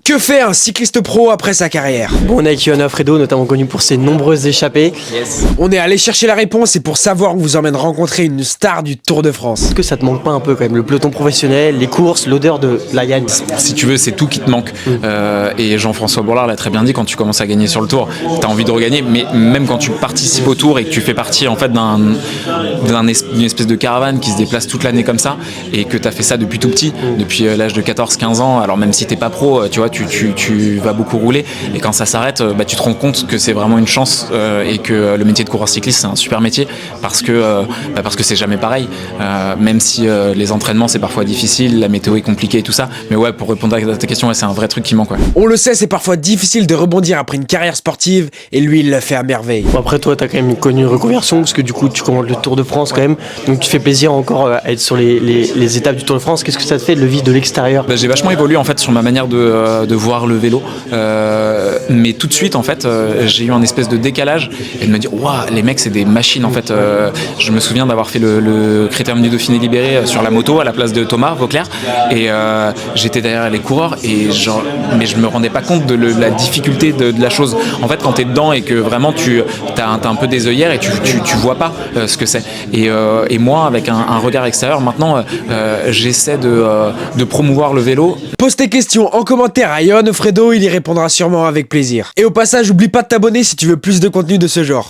Que fait un cycliste pro après sa carrière? Bon, on est avec Johan Alfredo, notamment connu pour ses nombreuses échappées. On est allé chercher la réponse et pour savoir, on vous emmène rencontrer une star du Tour de France. Est-ce que ça te manque pas un peu quand même? Le peloton professionnel, les courses, l'odeur de la Yann. Si tu veux, c'est tout qui te manque. Et Jean-François Bourlard l'a très bien dit, quand tu commences à gagner sur le Tour, tu as envie de regagner, mais même quand tu participes au Tour et que tu fais partie en fait d'une espèce de caravane qui se déplace toute l'année comme ça, et que tu as fait ça depuis tout petit, depuis l'âge de 14-15 ans, alors même si t'es pas pro, tu vois, tu vas beaucoup rouler, et quand ça s'arrête, tu te rends compte que c'est vraiment une chance et que le métier de coureur cycliste, c'est un super métier parce que c'est jamais pareil, même si les entraînements c'est parfois difficile, la météo est compliquée et tout ça, mais ouais, pour répondre à ta question, ouais, c'est un vrai truc qui manque. Ouais. On le sait, c'est parfois difficile de rebondir après une carrière sportive et lui il le fait à merveille. Bon, après toi, t'as quand même connu une reconversion parce que du coup, tu commandes le Tour de France quand même, donc tu fais plaisir encore à être sur les étapes du Tour de France. Qu'est-ce que ça te fait de le vivre de l'extérieur? J'ai vachement évolué en fait sur ma manière de voir le vélo, mais tout de suite en fait, j'ai eu un espèce de décalage et de me dire waouh, les mecs c'est des machines en fait. Je me souviens d'avoir fait le Critérium du Dauphiné libéré sur la moto à la place de Thomas Vauclair, et j'étais derrière les coureurs mais je me rendais pas compte de la difficulté de la chose. En fait, quand t'es dedans et que vraiment t'as un peu des œillères et tu vois pas ce que c'est. Et moi, avec un regard extérieur, maintenant, j'essaie de promouvoir le vélo. Pose tes questions en commentaire à Johan Alfredo, il y répondra sûrement avec plaisir. Et au passage, oublie pas de t'abonner si tu veux plus de contenu de ce genre.